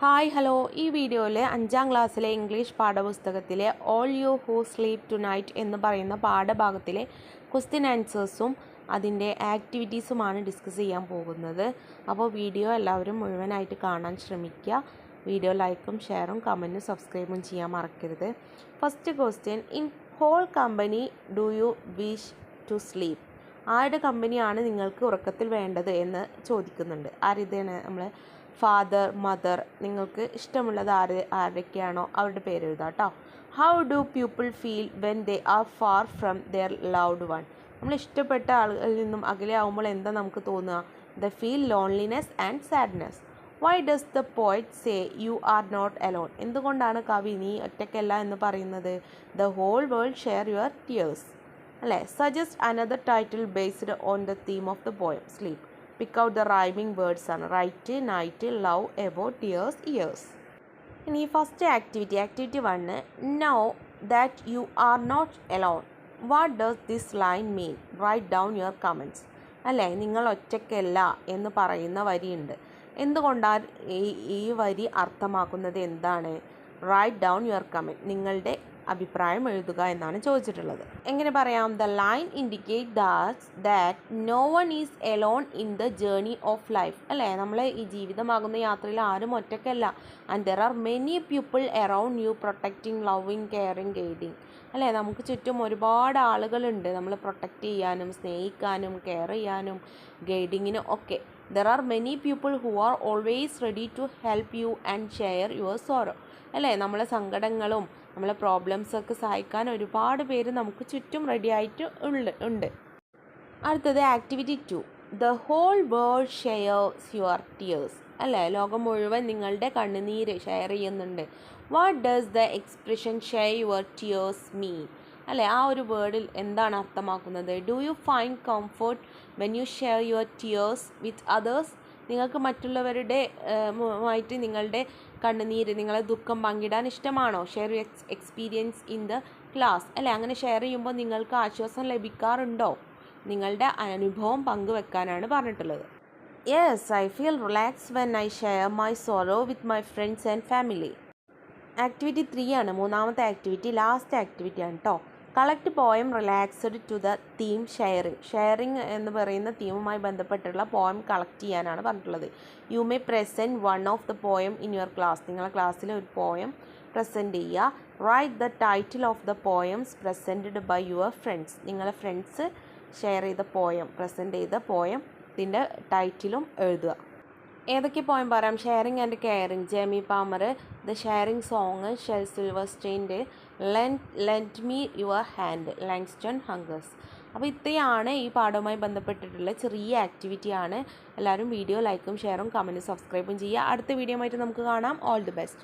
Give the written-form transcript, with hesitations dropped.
Hi hello ഈ വീഡിയോയിൽ 5ാം ക്ലാസ്സിലെ ഇംഗ്ലീഷ് പാഠപുസ്തകത്തിലെ all you who sleep tonight എന്ന് പറയുന്ന പാഠഭാഗത്തിലെ ക്വസ്റ്റ്യൻ ആൻസേഴ്സും അതിൻ്റെ ആക്ടിവിറ്റീസുമാണ് ഡിസ്കസ് ചെയ്യാൻ പോകുന്നത്. അപ്പോൾ വീഡിയോ എല്ലാവരും മുഴുവനായിട്ട് കാണാൻ ശ്രമിക്കുക. വീഡിയോ ലൈക്കും ഷെയറും കമൻറ്റും സബ്സ്ക്രൈബും ചെയ്യാൻ മറക്കരുത്. First question, in whose company do you wish to sleep? ആരുടെ കമ്പനിയാണ് നിങ്ങൾക്ക് ഉറക്കത്തിൽ വേണ്ടത് എന്ന് ചോദിക്കുന്നുണ്ട്. ആരിതാണ് നമ്മൾ ഫാദർ, മദർ, നിങ്ങൾക്ക് ഇഷ്ടമുള്ളത് ആരൊക്കെയാണോ അവരുടെ പേര് എഴുതാം കേട്ടോ. How do people feel when they are far from their loved one? നമ്മൾ ഇഷ്ടപ്പെട്ട ആളുകളിൽ നിന്നും അകലെ ആകുമ്പോൾ എന്താ നമുക്ക് തോന്നുക? The feel loneliness and sadness. Why does the poet say you are not alone? എന്തുകൊണ്ടാണ് കവി നീ ഒറ്റയ്ക്കല്ല എന്ന് പറയുന്നത്? The whole world share your tears. അല്ലേ? Suggest another title based on the theme of the poem sleep. Pick out the rhyming words ആണ്. Right, night, love, above, tears, ears. ഇനി first activity 1, know that you are not alone. What does this line mean? Write down your comments. അല്ലേ, നിങ്ങൾ ഒറ്റയ്ക്കല്ല എന്ന് പറയുന്ന വരിയുണ്ട്. എന്തുകൊണ്ടാണ് ഈ വരി അർത്ഥമാക്കുന്നത് എന്താണ്? റൈറ്റ് ഡൗൺ യുവർ കമൻറ്റ്, നിങ്ങളുടെ അഭിപ്രായം എഴുതുക എന്നാണ് ചോദിച്ചിട്ടുള്ളത്. എങ്ങനെ പറയാം? The line indicate that no one is alone in the journey of life. അല്ലേ, നമ്മൾ ഈ ജീവിതമാകുന്ന യാത്രയിൽ ആരും ഒറ്റയ്ക്കല്ല. And there are many people around you protecting, loving, caring, guiding. അല്ലേ, നമുക്ക് ചുറ്റും ഒരുപാട് ആളുകളുണ്ട് നമ്മൾ പ്രൊട്ടക്റ്റ് ചെയ്യാനും സ്നേഹിക്കാനും കെയർ ചെയ്യാനും ഗൈഡിങ്ങിനും ഒക്കെ. There are many people who are always ready to help you and share your sorrow. അല്ലേ, നമ്മളെ സങ്കടങ്ങളും നമ്മളെ പ്രോബ്ലംസൊക്കെ സഹായിക്കാൻ ഒരുപാട് പേര് നമുക്ക് ചുറ്റും റെഡി ആയിട്ട് ഉണ്ട്. അടുത്തത് activity 2, the whole world shares your tears. അല്ലേ, ലോകം മുഴുവൻ നിങ്ങളുടെ കണ്ണുനീര് ഷെയർ ചെയ്യുന്നുണ്ട്. What does the expression share your tears mean? അല്ലേ, ആ ഒരു വേർഡിൽ എന്താണ് അർത്ഥമാക്കുന്നത്? Do you find comfort when you share your tears with others? നിങ്ങൾക്ക് മറ്റുള്ളവരുടെ ആയിട്ട് നിങ്ങളുടെ കണ്ണുനീര്, നിങ്ങളെ ദുഃഖം പങ്കിടാൻ ഇഷ്ടമാണോ? Share you experience in the class. അല്ലേ, അങ്ങനെ ഷെയർ ചെയ്യുമ്പോൾ നിങ്ങൾക്ക് ആശ്വാസം ലഭിക്കാറുണ്ടോ? നിങ്ങളുടെ അനുഭവം പങ്കുവെക്കാനാണ് പറഞ്ഞിട്ടുള്ളത്. Yes, I feel relax when I share my sorrow with my friends and family. Activity 3 ആണ്, മൂന്നാമത്തെ ആക്ടിവിറ്റി, ലാസ്റ്റ് ആക്ടിവിറ്റിയാണ് കേട്ടോ. Collect poem relaxed to the theme sharing. Sharing എന്ന് പറയുന്ന തീമുമായി ബന്ധപ്പെട്ടുള്ള പോയം കളക്ട് ചെയ്യാനാണ് പറഞ്ഞിട്ടുള്ളത്. You may present one of the poem in your class. നിങ്ങളുടെ ക്ലാസ്സിൽ ഒരു പോയം പ്രസൻറ്റ് ചെയ്യുക. Write the title of the poems presented by your friends. നിങ്ങളെ ഫ്രണ്ട്സ് ഷെയർ ചെയ്ത പോയം, പ്രസൻറ്റ് ചെയ്ത പോയം, ഇതിൻ്റെ ടൈറ്റിലും എഴുതുക. ഏതൊക്കെ പോയം പറയാം? Sharing and caring, Jamie Palmer. The sharing song, Shel സിൽവർസ്റ്റൈൻ്റെ. Lend me your hand, Langston ഹങ്കേഴ്സ്. അപ്പോൾ ഇത്രയാണ് ഈ പാഠവുമായി ബന്ധപ്പെട്ടിട്ടുള്ള ചെറിയ ആക്ടിവിറ്റിയാണ്. എല്ലാവരും വീഡിയോ ലൈക്കും ഷെയറും കമൻറ്റും സബ്സ്ക്രൈബും ചെയ്യുക. അടുത്ത വീഡിയോ ആയിട്ട് നമുക്ക് കാണാം. All the best.